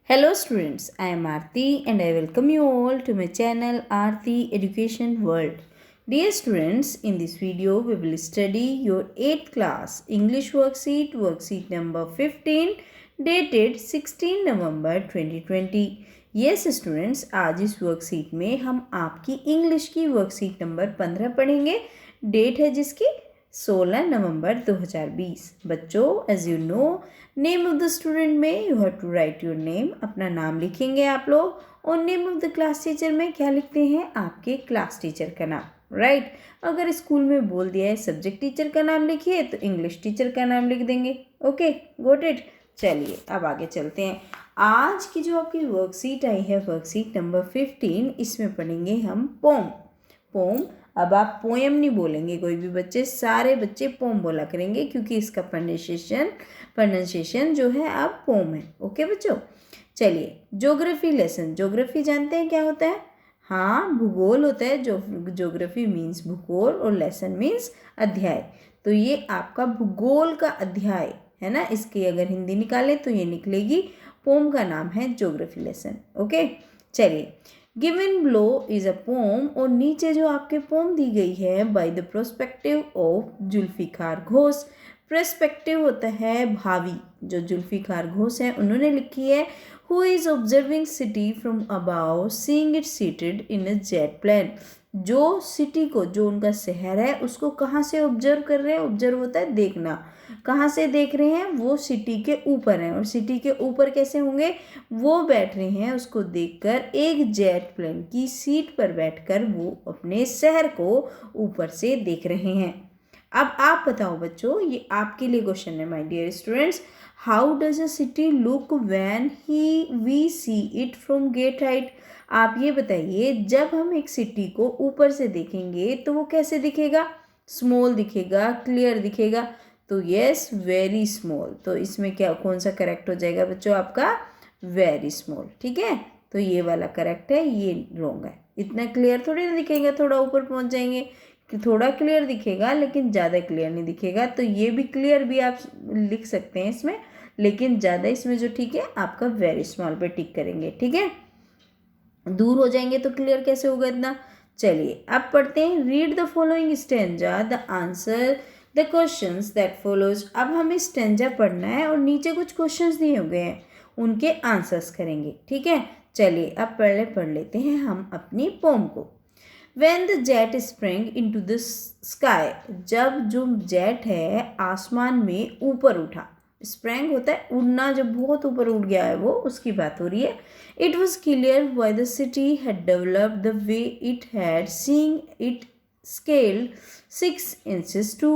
Hello students, I am Aarti and I welcome you all to my channel Aarti Education World. Dear students, in this video we will study your 8th class English worksheet number 15 dated 16 November 2020. Yes students, आज इस worksheet में हम आपकी English की worksheet number 15 पढ़ेंगे. Date है जिसकी 16 November 2020. बच्चों, as you know, name of the student में you have to write your name. अपना नाम लिखेंगे आप लोग. और name of the class teacher में क्या लिखते हैं? आपके क्लास टीचर का नाम. राइट. अगर स्कूल में बोल दिया है सब्जेक्ट टीचर का नाम लिखिए तो इंग्लिश टीचर का नाम लिख देंगे. Okay, got it. चलिए अब आगे चलते हैं. आज की जो आपकी वर्कशीट आई है, वर्कशीट नंबर 15, इसमें पढ़ेंगे हम पोम. अब आप पोएम नहीं बोलेंगे कोई भी बच्चे, सारे बच्चे पोम बोला करेंगे क्योंकि इसका प्रोनाउंसिएशन जो है अब पोम है. ओके बच्चों. चलिए, ज्योग्राफी लेसन. ज्योग्राफी जानते हैं क्या होता है? हाँ, भूगोल होता है. ज्योग्राफी मीन्स भूगोल और लेसन मीन्स अध्याय. तो ये आपका भूगोल का अध्याय है ना. इसकी अगर हिंदी निकाले तो ये निकलेगी. पोम का नाम है ज्योग्राफी लेसन. ओके. चलिए, given below is a poem. और नीचे जो आपके पोम दी गई है by the prospective of Zulfikar Ghosh. Prospective होता है भावी. जो जुल्फिकार घोष है उन्होंने लिखी है. Who is observing city from above seeing it seated in a jet plane. जो सिटी को, जो उनका शहर है, उसको कहाँ से ऑब्जर्व कर रहे हैं? ऑब्जर्व होता है देखना. कहाँ से देख रहे हैं? वो सिटी के ऊपर हैं. और सिटी के ऊपर कैसे होंगे? वो बैठ रहे हैं उसको देखकर एक जेट प्लेन की सीट पर बैठकर वो अपने शहर को ऊपर से देख रहे हैं. अब आप बताओ बच्चों, ये आपके लिए क्वेश्चन है my dear students. How does a city look when we see it from great height. आप ये बताइए, जब हम एक सिटी को ऊपर से देखेंगे तो वो कैसे दिखेगा? स्मॉल दिखेगा, क्लियर दिखेगा. तो यस, वेरी स्मॉल. तो इसमें क्या, कौन सा करेक्ट हो जाएगा बच्चों आपका? Very small. ठीक है, तो ये वाला करेक्ट है, ये रॉन्ग है. इतना क्लियर थोड़ी ना दिखेगा. थोड़ा ऊपर पहुंच जाएंगे कि थोड़ा क्लियर दिखेगा लेकिन ज़्यादा क्लियर नहीं दिखेगा. तो ये भी क्लियर भी आप लिख सकते हैं इसमें, लेकिन ज़्यादा इसमें जो ठीक है आपका वेरी स्मॉल पे टिक करेंगे. ठीक है, दूर हो जाएंगे तो क्लियर कैसे होगा इतना. चलिए अब पढ़ते हैं. Read the following stanza the answer the questions that follows. अब हमें स्टेंजा पढ़ना है और नीचे कुछ क्वेश्चंस दिए हुए हैं, उनके आंसर्स करेंगे. ठीक है, चलिए अब पहले पढ़ लेते हैं हम अपनी पोम को. When the jet sprang into the sky. जब जो जेट है आसमान में ऊपर उठा. स्प्रैंग होता है उड़ना, जब बहुत ऊपर उड़ गया है वो, उसकी बात हो रही है. It was clear why the city had developed the way it had, seeing it scaled 6 inches to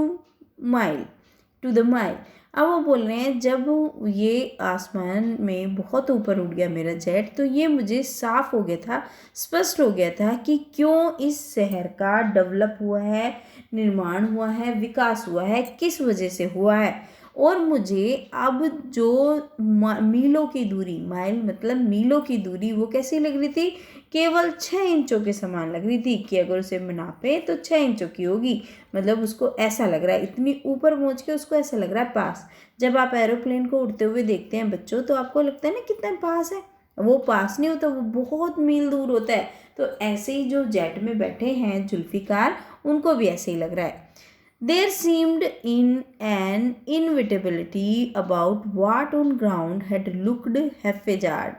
the mile. अब वो बोल रहे हैं, जब ये आसमान में बहुत ऊपर उड़ गया मेरा जेट, तो ये मुझे साफ हो गया था, स्पष्ट हो गया था कि क्यों इस शहर का डेवलप हुआ है, निर्माण हुआ है, विकास हुआ है, किस वजह से हुआ है. और मुझे अब जो मीलों की दूरी, माइल मतलब मीलों की दूरी, वो कैसी लग रही थी? केवल 6 इंचों के समान लग रही थी. कि अगर उसे नापे तो 6 इंचों की होगी. मतलब उसको ऐसा लग रहा है, इतनी ऊपर पहुंच के उसको ऐसा लग रहा है पास. जब आप एरोप्लेन को उड़ते हुए देखते हैं बच्चों, तो आपको लगता है ना कितना पास है. वो पास नहीं होता, वो बहुत मील दूर होता है. तो ऐसे ही जो जेट में बैठे हैं जुल्फिकार, उनको भी ऐसे ही लग रहा है. There seemed in an inevitability about what on ground had looked haphazard,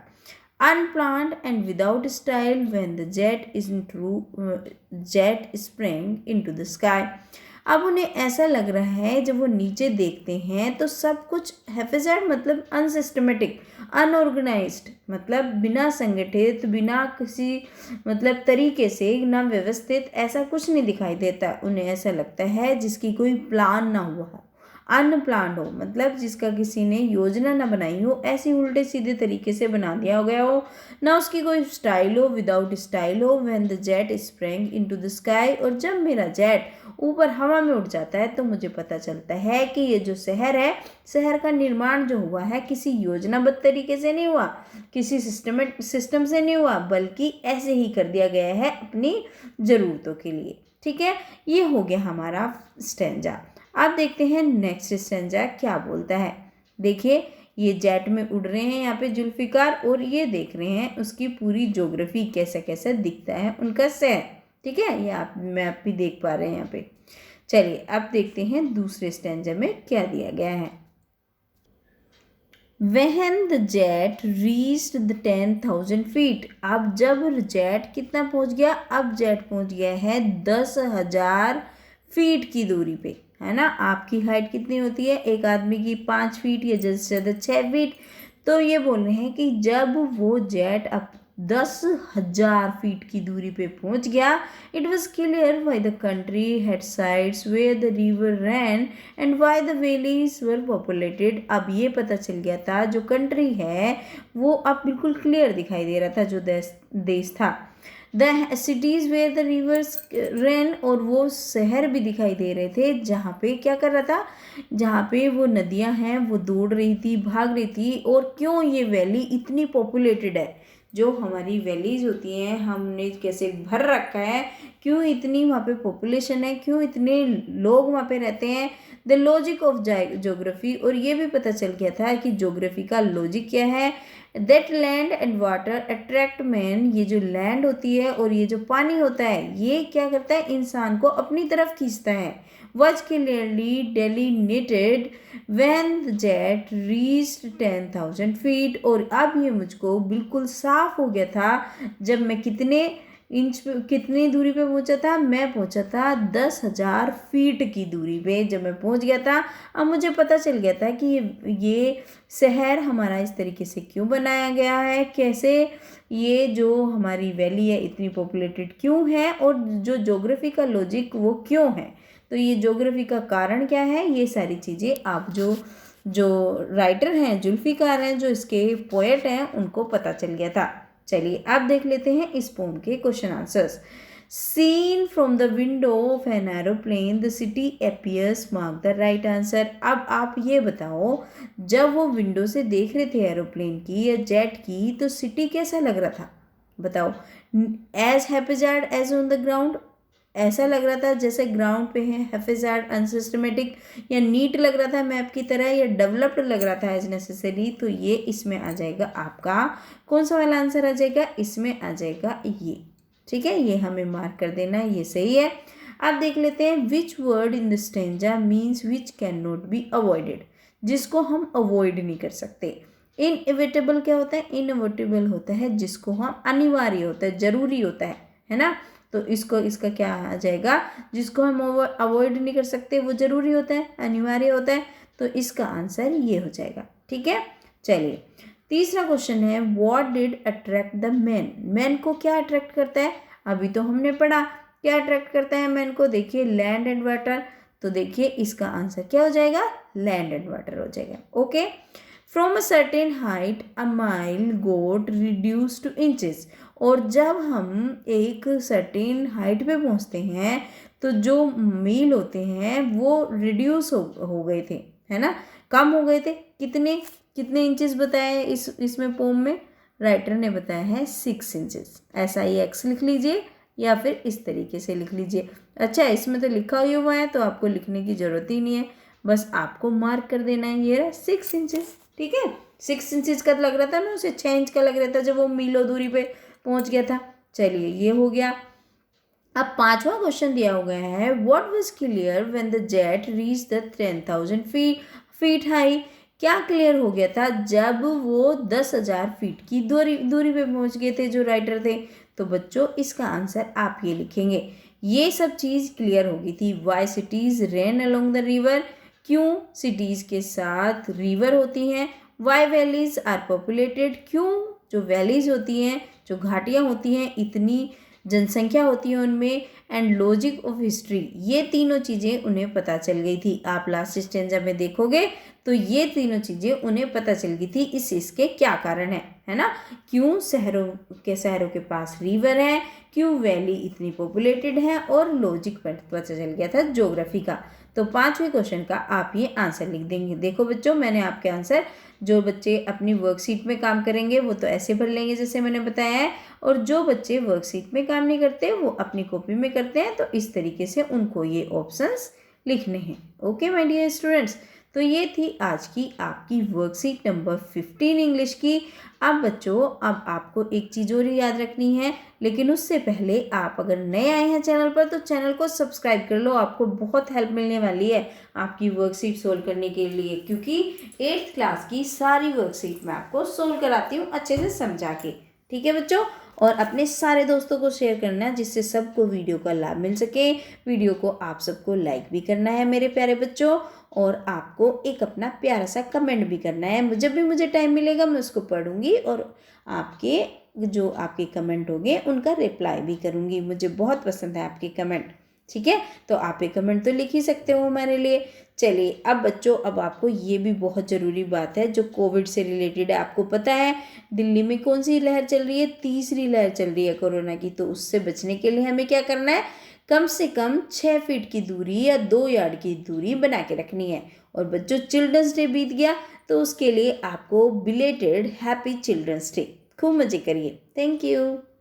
unplanned and without style when the jet sprang into the sky. अब उन्हें ऐसा लग रहा है, जब वो नीचे देखते हैं तो सब कुछ हैफेजार्ड मतलब अनसिस्टमेटिक, अनऑर्गेनाइज्ड, मतलब बिना संगठित, बिना किसी मतलब तरीके से, ना व्यवस्थित, ऐसा कुछ नहीं दिखाई देता. उन्हें ऐसा लगता है जिसकी कोई प्लान ना हुआ हो, अनप्लान्ड हो, मतलब जिसका किसी ने योजना ना बनाई हो, ऐसी उल्टे सीधे तरीके से बना दिया गया हो, ना उसकी कोई स्टाइल हो, विदाउट स्टाइल हो. When the jet sprang into the sky. और जब मेरा जेट ऊपर हवा में उड़ जाता है तो मुझे पता चलता है कि ये जो शहर है, शहर का निर्माण जो हुआ है किसी योजनाबद्ध तरीके से नहीं हुआ, किसी सिस्टम से नहीं हुआ, बल्कि ऐसे ही कर दिया गया है अपनी ज़रूरतों के लिए. ठीक है, ये हो गया हमारा स्टेंजा. अब देखते हैं नेक्स्ट स्टेंजा क्या बोलता है. देखिए, ये जेट में उड़ रहे हैं यहाँ पे जुल्फिकार, और ये देख रहे हैं उसकी पूरी ज्योग्राफी कैसा कैसा दिखता है उनका शहर। ठीक है, ये आप भी देख पा रहे हैं यहाँ पे। चलिए अब देखते हैं दूसरे स्टैंजा में क्या दिया गया है। When the jet reached the 10,000 feet, अब जब जेट कितना पहुंच गया, अब जेट पहुंच गया है 10,000 फीट की दूरी पे, है ना। आपकी हाइट कितनी होती है, एक आदमी की 5 फीट या ज़्यादा से ज़्यादा 6 फीट। तो ये बोल रहे हैं कि जब वो जेट अब 10,000 फीट की दूरी पे पहुंच गया, it was clear why the country had sides where the river ran and why the valleys were populated. अब ये पता चल गया था जो कंट्री है वो अब बिल्कुल क्लियर दिखाई दे रहा था, जो देश था। The cities where the rivers ran, और वो शहर भी दिखाई दे रहे थे जहाँ पे क्या कर रहा था, जहाँ पे वो नदियाँ हैं वो दौड़ रही थी, भाग रही थी। और क्यों ये वैली इतनी पॉपुलेटेड है, जो हमारी वैलीज होती हैं हमने कैसे भर रखा है, क्यों इतनी वहाँ पे पॉपुलेशन है, क्यों इतने लोग वहाँ पे रहते हैं। द लॉजिक ऑफ ज्योग्राफी, और ये भी पता चल गया था कि ज्योग्राफी का लॉजिक क्या है। That land and water attract man, ये जो लैंड होती है और ये जो पानी होता है ये क्या करता है, इंसान को अपनी तरफ खींचता है। was clearly delineated when the jet reached 10,000 feet, और अब ये मुझको बिल्कुल साफ हो गया था जब मैं कितनी दूरी पे पहुंचा था, मैं पहुंचा था 10,000 फीट की दूरी पे। जब मैं पहुंच गया था अब मुझे पता चल गया था कि ये शहर हमारा इस तरीके से क्यों बनाया गया है, कैसे ये जो हमारी वैली है इतनी पॉपुलेटेड क्यों है, और जो ज्योग्राफी का लॉजिक वो क्यों है। तो ये ज्योग्राफी का कारण क्या है, ये सारी चीज़ें आप जो राइटर हैं, जुल्फिकार हैं, जो इसके पोएट हैं, उनको पता चल गया था। चलिए अब देख लेते हैं इस पोम के question answers. Seen from the window of an aeroplane the city appears, mark the right answer. अब आप ये बताओ, जब वो विंडो से देख रहे थे एरोप्लेन की या जेट की, तो सिटी कैसा लग रहा था, बताओ। As haphazard as on the ground, ऐसा लग रहा था जैसे ग्राउंड पे है, हैप्पीजार्ड अनसिस्टमेटिक, या नीट लग रहा था मैप की तरह, या डेवलप्ड लग रहा था एज नेसेसरी। तो ये इसमें आ जाएगा आपका कौन सा वाला आंसर आ जाएगा, इसमें आ जाएगा ये। ठीक है, ये हमें मार्क कर देना है, ये सही है। अब देख लेते हैं which word in the stanza means which can not be avoided, जिसको हम अवॉइड नहीं कर सकते। इनएविटेबल क्या होता है, इनएविटेबल होता है जिसको हम अनिवार्य होता है, जरूरी होता है ना। तो इसका क्या आ जाएगा, जिसको हम अवॉइड नहीं कर सकते वो जरूरी होता है, अनिवार्य होता है। तो इसका आंसर ये हो जाएगा। ठीक है, चलिए तीसरा क्वेश्चन है, what did attract the man. Man को क्या अट्रैक्ट करता है, अभी तो हमने पढ़ा क्या अट्रैक्ट करता है मैन को, देखिए लैंड एंड वाटर। तो देखिए इसका आंसर क्या हो जाएगा, लैंड एंड वाटर हो जाएगा। Okay, from a certain height a mile got reduce to inches, और जब हम एक सर्टेन हाइट पे पहुंचते हैं तो जो मील होते हैं वो रिड्यूस हो गए थे, है ना, कम हो गए थे। कितने इंचेस बताए इसमें पोम में, राइटर ने बताया है 6 इंचेस। ऐसा ही एक्स लिख लीजिए या फिर इस तरीके से लिख लीजिए। अच्छा, इसमें तो लिखा ही हुआ है तो आपको लिखने की ज़रूरत ही नहीं है, बस आपको मार्क कर देना है, ये रहा 6 इंचेस। ठीक है, 6 इंचेस का लग रहा था ना, उसे 6 इंच का लग रहा था जब वो मीलों दूरी पे पहुंच गया था। चलिए ये हो गया। अब पांचवा क्वेश्चन दिया हो गया है, what was clear when the jet reach the 10,000 feet high. क्या क्लियर हो गया था जब वो 10,000 फीट की दूरी पे पहुंच गए थे जो राइटर थे। तो बच्चों इसका आंसर आप ये लिखेंगे, ये सब चीज़ क्लियर हो गई थी। Why cities ran along the river, क्यों सिटीज़ के साथ रिवर होती हैं। वाई वैलीज आर पॉपुलेटेड, क्यों जो वैलीज होती हैं, जो घाटियाँ होती हैं, इतनी जनसंख्या होती है उनमें। एंड लॉजिक ऑफ हिस्ट्री, ये तीनों चीज़ें उन्हें पता चल गई थी। आप लास्ट स्टेंजा में देखोगे तो ये तीनों चीज़ें उन्हें पता चल गई थी। इसके क्या कारण है ना, क्यों शहरों के पास रिवर है, क्यों वैली इतनी पॉपुलेटेड है, और लॉजिक पता चल गया था ज्योग्राफी का। तो पांचवें क्वेश्चन का आप ये आंसर लिख देंगे। देखो बच्चों, मैंने आपके आंसर, जो बच्चे अपनी वर्कशीट में काम करेंगे वो तो ऐसे भर लेंगे जैसे मैंने बताया है, और जो बच्चे वर्कशीट में काम नहीं करते वो अपनी कॉपी में करते हैं, तो इस तरीके से उनको ये ऑप्शंस लिखने हैं। ओके माय डियर स्टूडेंट्स, तो ये थी आज की आपकी वर्कशीट नंबर 15 इंग्लिश की। अब बच्चों, अब आपको एक चीज़ और याद रखनी है, लेकिन उससे पहले आप अगर नए आए हैं चैनल पर तो चैनल को सब्सक्राइब कर लो। आपको बहुत हेल्प मिलने वाली है आपकी वर्कशीट सोल्व करने के लिए, क्योंकि 8th क्लास की सारी वर्कशीट मैं आपको सोल्व कराती हूँ अच्छे से समझा के। ठीक है बच्चों, और अपने सारे दोस्तों को शेयर करना है जिससे सबको वीडियो का लाभ मिल सके। वीडियो को आप सबको लाइक भी करना है मेरे प्यारे बच्चों, और आपको एक अपना प्यारा सा कमेंट भी करना है। जब भी मुझे टाइम मिलेगा मैं उसको पढ़ूंगी और आपके जो आपके कमेंट होंगे उनका रिप्लाई भी करूंगी। मुझे बहुत पसंद है आपके कमेंट। ठीक है, तो आप एक कमेंट तो लिख ही सकते हो हमारे लिए। चलिए अब बच्चों, अब आपको ये भी बहुत ज़रूरी बात है जो कोविड से रिलेटेड है। आपको पता है दिल्ली में कौन सी लहर चल रही है? तीसरी लहर चल रही है कोरोना की। तो उससे बचने के लिए हमें क्या करना है? कम से कम 6 फीट की दूरी या 2 यार्ड की दूरी बना के रखनी है। और बच्चों, चिल्ड्रंस डे बीत गया तो उसके लिए आपको बिलेटेड हैप्पी चिल्ड्रंस डे। खूब मजे करिए। Thank you.